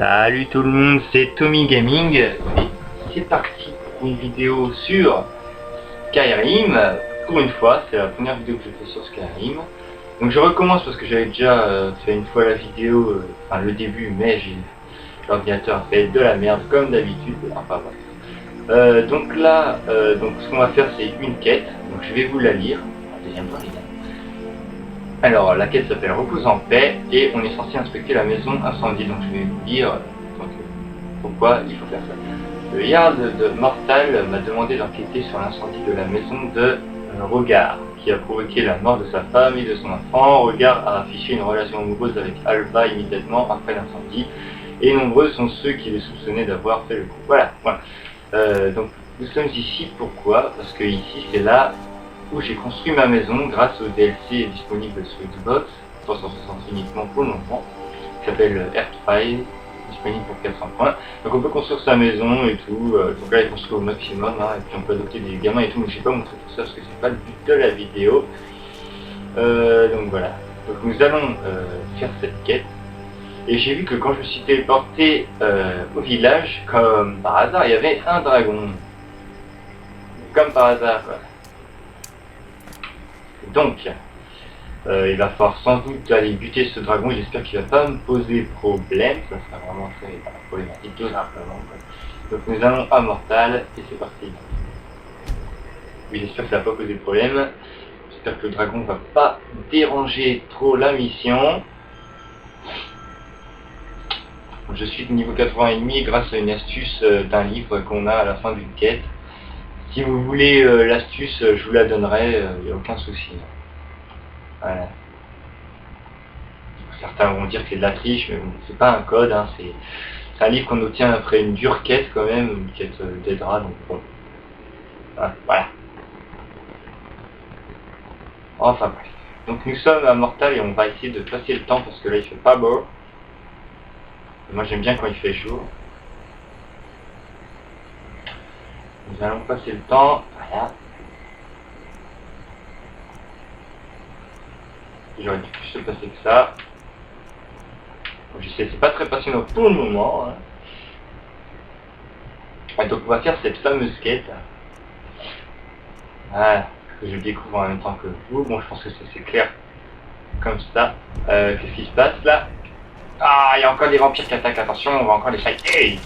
Salut tout le monde, c'est Tommy Gaming et c'est parti pour une vidéo sur Skyrim. Pour une fois, c'est la première vidéo que je fais sur Skyrim. Donc je recommence parce que j'avais déjà fait une fois la vidéo, enfin le début, mais l'ordinateur fait de la merde comme d'habitude. Enfin bref. Donc là, ce qu'on va faire c'est une quête, donc je vais vous la lire. Deuxième fois, alors, la quête s'appelle Repose en paix et on est censé inspecter la maison incendie. Donc, je vais vous dire pourquoi il faut faire ça. Le Jarl de Mortal m'a demandé d'enquêter sur l'incendie de la maison de Rogar, qui a provoqué la mort de sa femme et de son enfant. Rogar a affiché une relation amoureuse avec Alba immédiatement après l'incendie, et nombreux sont ceux qui le soupçonnaient d'avoir fait le coup. Voilà. Donc, nous sommes ici pourquoi? Parce que ici, c'est là où j'ai construit ma maison grâce au DLC disponible sur Xbox, 360 uniquement pour le moment, qui s'appelle Earthfire, disponible pour 400 points. Donc on peut construire sa maison et tout, donc là il construit au maximum, hein, et puis on peut adopter des gamins et tout, mais je ne vais pas montrer tout ça parce que c'est pas le but de la vidéo. Donc voilà, donc nous allons faire cette quête. Et j'ai vu que quand je me suis téléporté au village, comme par hasard, il y avait un dragon. Comme par hasard quoi. Donc, il va falloir sans doute aller buter ce dragon et j'espère qu'il va pas me poser problème, ça sera vraiment très problématique tout simplement. Donc nous allons à Mortal et c'est parti. Oui, j'espère que ça va pas poser de problème, j'espère que le dragon va pas déranger trop la mission. Je suis de niveau 80,5 grâce à une astuce d'un livre qu'on a à la fin d'une quête. Si vous voulez l'astuce, je vous la donnerai, il n'y a aucun souci. Voilà. Certains vont dire que c'est de la triche, mais bon, c'est pas un code, hein, c'est un livre qu'on obtient après une dure quête quand même, une quête d'Edra, donc bon. Voilà. Enfin bref. Donc nous sommes à Mortal et on va essayer de passer le temps parce que là il fait pas beau. Et moi j'aime bien quand il fait chaud. Nous allons passer le temps, voilà. J'aurais dû plus se passer que ça. Je sais, c'est pas très passionnant pour le moment. Hein. Et donc on va faire cette fameuse quête. Voilà, que je découvre en même temps que vous. Bon, je pense que c'est clair comme ça. Qu'est-ce qui se passe là? Ah, il y a encore des vampires qui attaquent, attention, on va encore les fight. Hey!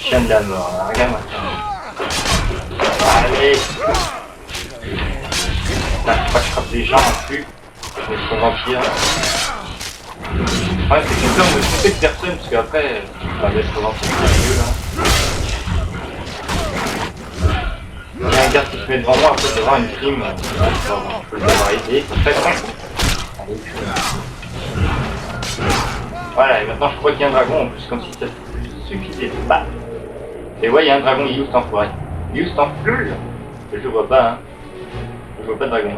Chien de la mort, là. Regarde-moi ça. Allez! Putain, faut pas que je frappe les gens non plus. Mais ils sont vampires. Ouais, c'est que ça, on veut tromper de personne, parce qu'après, ça va être vampire, c'est mieux là. Il y a un gars qui se met devant moi, après c'est vraiment une crime. Je peux les avoir aidés, c'est très con. Allez, voilà, et maintenant je crois qu'il y a un dragon en plus, comme si ça suffisait de battre. Et ouais, il y a un dragon, il est où cet enfoiré? Il est où cet enfoiré? Je le vois pas, hein. Je vois pas de dragon.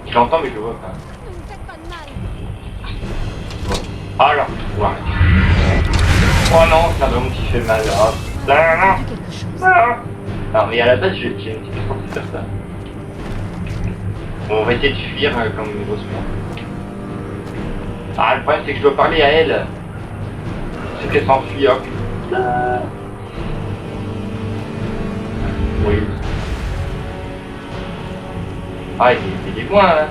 Je l'entends, mais je le vois pas. Alors, voilà. Oh non, c'est un dragon qui fait mal. Oh, putain. Alors, mais à la base, j'ai une petite chance de faire ça. Bon, on va essayer de fuir comme une grosse merde. Ah, le problème, c'est que je dois parler à elle. C'est qu'elle s'enfuit, hop. Oui. Ah, il est loin, hein.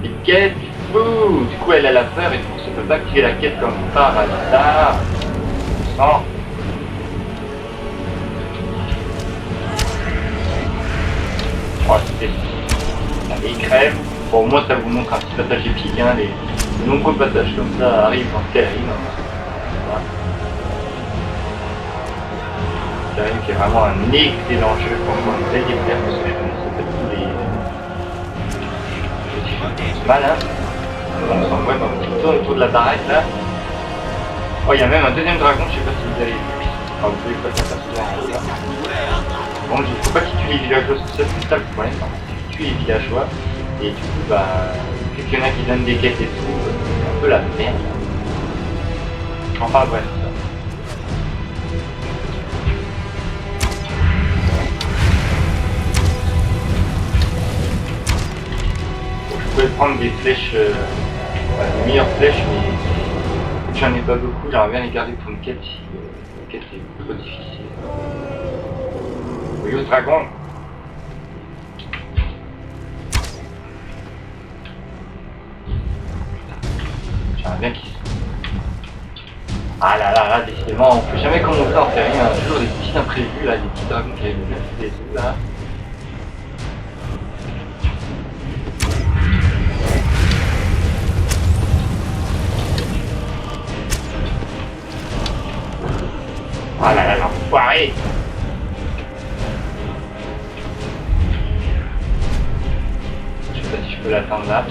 Les quêtes, ouh, du coup, elle a la peur et du coup, ça peut pas activer la quête comme par hasard. Non. Oh, c'était... Allez, il crève. Bon, au moins, ça vous montre un petit passage épique, hein. Les nombreux passages comme ça arrivent dans Skyrim. Voilà. Skyrim qui est vraiment un excellent jeu pour moi, une belle découverte parce que je connaissais pas tous les... Mal, hein. On s'envoie dans un petit tour autour de la baraque, là. Oh, il y a même un deuxième dragon, je sais pas si vous avez vu. Enfin, vous pouvez pas faire ça souvent, là. Bon, il faut pas qu'il tue les villageois, c'est ça le problème. Il tue les villageois, et du coup, bah, vu qu'il y en a qui donnent des quêtes et tout, c'est un peu la merde. Enfin, bref. Je pouvais prendre des flèches, les meilleures flèches, mais j'en ai pas beaucoup, j'aimerais bien les garder pour une quête si la quête est trop difficile. Oui, le dragon. J'aimerais bien qu'ils... Ah là là là, décidément, on peut jamais commencer en série, hein. Toujours des petits imprévus là, des petits dragons qui arrivent des œufs là. Ah là là, l'enfoiré! Je sais pas si je peux l'attendre là.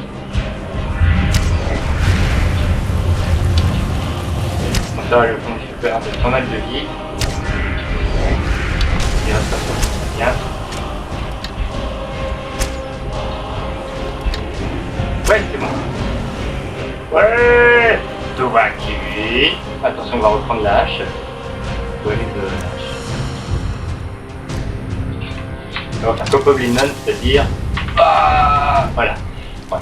Bon, ça va, le fond, je peux perdre pas mal de vie. Il reste pas ça, bien. Ouais, c'est bon. Ouais! Tout va activer. Attention, on va reprendre la hache. Ouais, on va faire Copoblinon, c'est-à-dire... Ah, voilà. Ouais.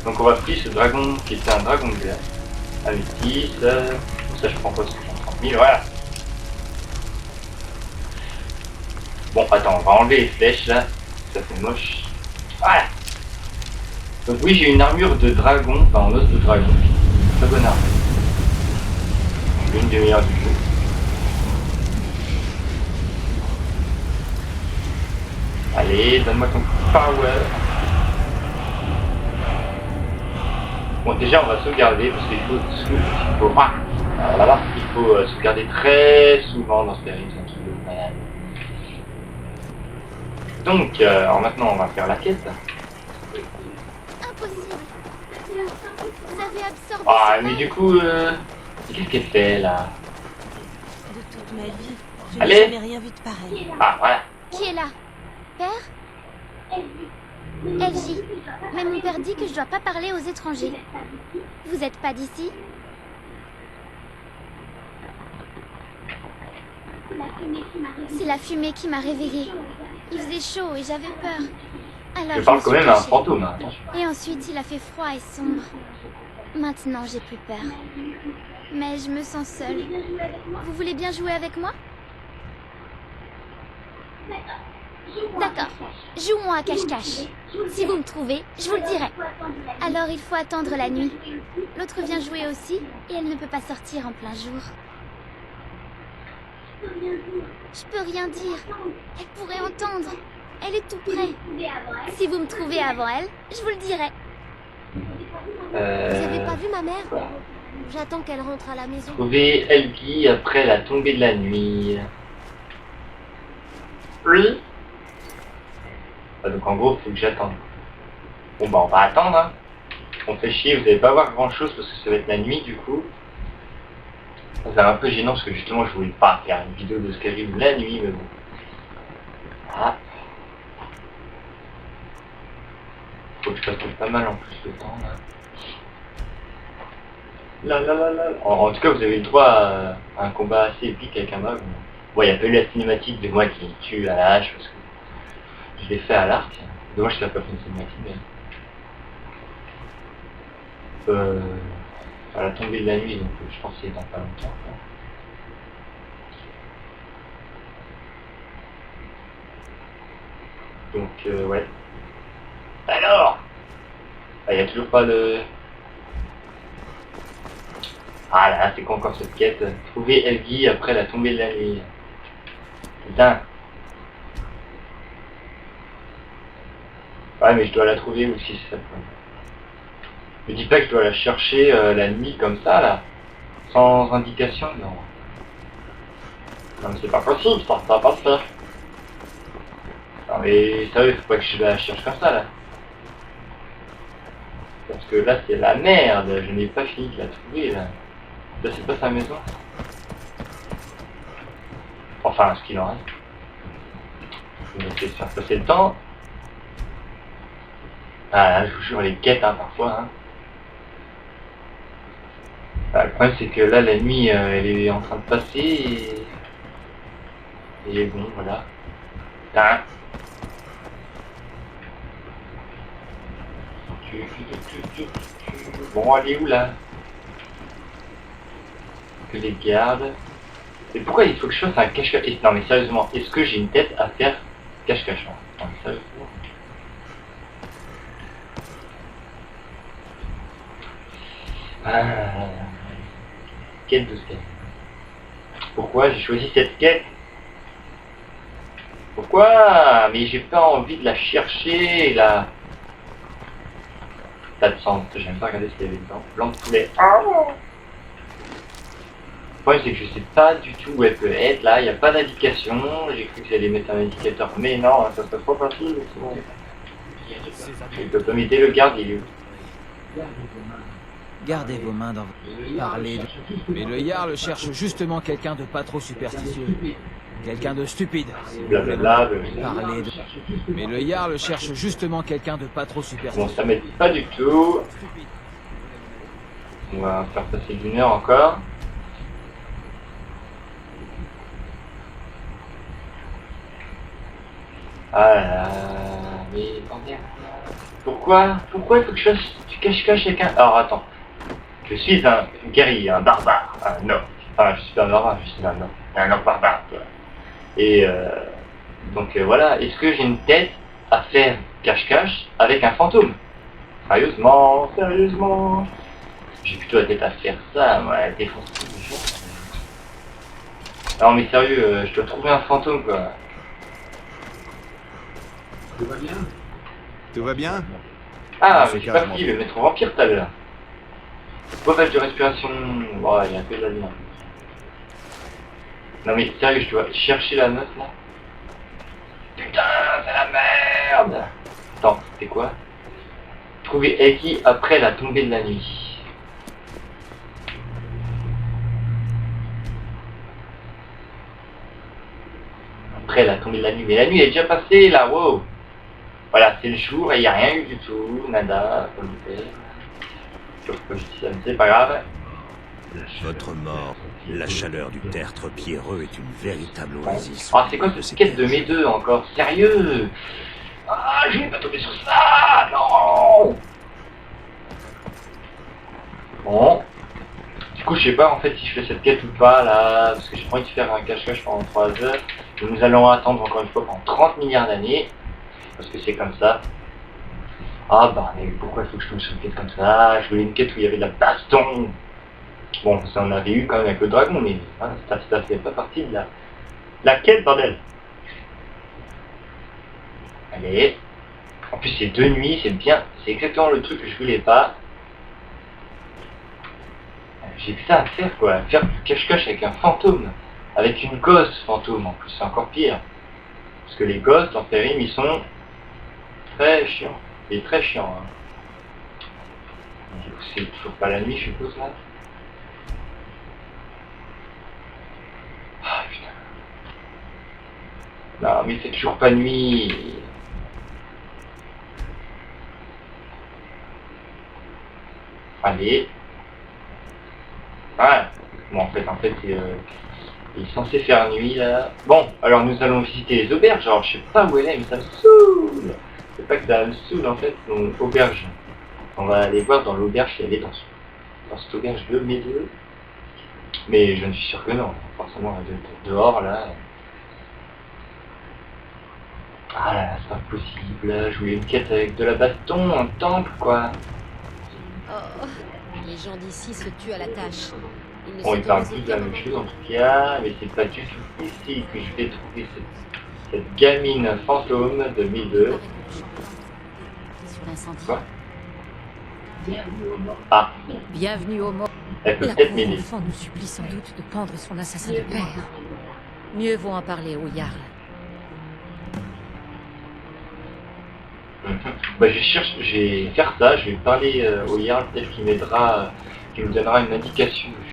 Donc on va prier ce dragon qui était un dragon de glace. Améthyste. Ça je prends pas 30 000, voilà. Bon, attends, on va enlever les flèches là. Ça fait moche. Voilà. Donc oui, j'ai une armure de dragon, enfin en os de dragon. Très bonne armure. L'une des meilleures du jeu. Allez, donne-moi ton power. Bon, déjà, on va sauvegarder parce qu'il faut sauvegarder très souvent dans ce périple, c'est un truc de malade. Donc, alors maintenant, on va faire la quête. Impossible. Vous avez absorbé. Ah, mais du coup, qu'est-ce qu'elle fait là? De toute ma vie, je Allez. n'ai jamais rien vu de pareil. Ah, voilà. Qui est là? Père? LJ. Mais mon père dit que je dois pas parler aux étrangers. Vous êtes pas d'ici? C'est la fumée qui m'a réveillée. Il faisait chaud et j'avais peur. Alors Je parle me quand suis même à un cachée. fantôme, hein. Et ensuite, il a fait froid et sombre. Maintenant, j'ai plus peur. Mais je me sens seule. Vous voulez bien jouer avec moi? D'accord. Jouons à cache-cache. Si vous me trouvez, je vous le dirai. Alors, il faut attendre la nuit. L'autre vient jouer aussi, et elle ne peut pas sortir en plein jour. Je peux rien dire. Elle pourrait entendre. Elle est tout près. Si vous me trouvez avant elle, je vous le dirai. Vous avez pas vu ma mère? J'attends qu'elle rentre à la maison. Trouver Elgi après la tombée de la nuit. Oui. Ah, donc en gros, il faut que j'attende. Bon bah on va attendre. Hein. On fait chier, vous allez pas voir grand chose parce que ça va être la nuit du coup. C'est un peu gênant parce que justement je voulais pas faire une vidéo de Skyrim la nuit, mais bon. Ah. Faut que je passe pas mal en plus de temps là. En tout cas, vous avez le droit à un combat assez épique avec un mage. Bon, il y a pas eu la cinématique de moi qui tue à la hache parce que je l'ai fait à l'arc. Dommage que ça n'a pas fait une cinématique, mais... à la tombée de la nuit, donc je pense que c'est dans pas longtemps. Quoi. Donc, ouais. Alors, il n'y a toujours pas de... Ah là, c'est quoi encore cette quête? Trouver Elgi après la tombée de la nuit. Putain. Ouais, mais je dois la trouver aussi, c'est ça le problème. Me dis pas que je dois la chercher la nuit comme ça, là. Sans indication, non. Non mais c'est pas possible, ça va pas se faire. Non mais sérieux, faut pas que je la cherche comme ça, là. Parce que là, c'est la merde, je n'ai pas fini de la trouver, là. Là, c'est pas sa maison. Enfin, ce qu'il en reste. Je vais essayer de faire passer le temps. Ah là, je vous jure, les quêtes, hein, parfois, hein. Ah, le problème, c'est que là, la nuit, elle est en train de passer et bon, voilà. Ah. Bon, elle est où, là? que les gardes. Et pourquoi il faut que je fasse un cache-cache? Non mais sérieusement, est-ce que j'ai une tête à faire cache-cache? Non mais sérieusement. Quête de skate. Pourquoi j'ai choisi cette quête? Pourquoi? Mais j'ai pas envie de la chercher là. Pas de sang, j'aime pas regarder ce qu'il y avait dedans. Blanc de poulet. Le problème c'est que je sais pas du tout où elle peut être là, il n'y a pas d'indication. J'ai cru que j'allais mettre un indicateur, mais non, ça serait trop facile. Je peux pas m'aider le garde, il est où? Gardez vos mains dans vos... Parlez de... Mais le Jarl cherche justement quelqu'un de pas trop superstitieux. Quelqu'un de stupide. Blablabla. Parlez de... Mais le Jarl cherche justement quelqu'un de pas trop Bon, superstitieux. ça m'aide pas du tout. On va faire passer d'une heure encore. Ah là là, mais attendez. Pourquoi il faut que je fasse du cache-cache avec un... Alors attends. Je suis un guerrier, un barbare, un orc. Enfin, je suis pas un barbare, je suis un orc barbare, quoi. Et donc voilà, est-ce que j'ai une tête à faire cache-cache avec un fantôme? Sérieusement. J'ai plutôt la tête à faire ça, moi, défoncer les gens. Non mais sérieux, je dois trouver un fantôme, quoi. Tout va bien? Tout va bien? Ah, C'est mais j'ai pas carrément pris le maître vampire tout à l'heure. Breuvage de respiration. Oh, il y a un peu de la lumière. Non mais sérieux, je dois chercher la note là. Putain, c'est la merde. Attends, c'était quoi? Trouver Eki après la tombée de la nuit. Après la tombée de la nuit. Mais la nuit est déjà passée là, wow. Voilà, c'est le jour et il n'y a rien eu du tout. Nada, comme je disais. Je dis ça, mais c'est pas grave. Votre mort, la chaleur du tertre pierreux est une véritable oasis. Ah, c'est quoi cette quête de mes deux encore? Sérieux? Ah, je vais pas tomber sur ça! Non! Bon. Du coup, je sais pas en fait si je fais cette quête ou pas là, parce que j'ai pas envie de faire un cache-cache pendant 3 heures. Et nous allons attendre encore une fois pendant 30 milliards d'années, parce que c'est comme ça. Ah bah, mais pourquoi il faut que je tombe sur une quête comme ça? Je voulais une quête où il y avait de la baston! Bon, ça on avait eu quand même avec le dragon, mais hein, ça fait pas partie de la quête, bordel. Allez. En plus c'est de nuit, c'est bien, c'est exactement le truc que je voulais pas. J'ai que ça à faire quoi, faire du cache-cache avec un fantôme. Avec une gosse fantôme en plus, c'est encore pire. Parce que les gosses dans Skyrim ils sont très chiants. Et très chiants. Hein. Du coup c'est toujours pas la nuit je suppose là. Ah putain. Non mais c'est toujours pas nuit. Allez. Ouais. Bon en fait il est censé faire nuit là. Bon, alors nous allons visiter les auberges. Alors je sais pas où elle est mais ça me saoule. C'est pas que ça me saoule en fait, donc auberge. On va aller voir dans l'auberge si elle est dans cette auberge de mes deux. Mais je ne suis sûr que non. Forcément elle doit être dehors là. Ah là là, c'est pas possible. Je voulais une quête avec de la baston, un temple quoi. Oh, les gens d'ici se tuent à la tâche. Ils ne Bon, il parle s'autorisent tous de la qu'à même moment. chose en tout cas, mais c'est pas du tout ici que je vais trouver cette gamine fantôme de 1002. Sur l'incendie. Quoi? Ah, Bienvenue au mort. elle peut La peut-être pauvre m'aider. enfant nous supplie sans doute de pendre son assassin de père. Mieux vaut en parler au Jarl. Bah je vais faire ça, je vais parler au Jarl, peut-être qu'il m'aidera, qu'il me donnera une indication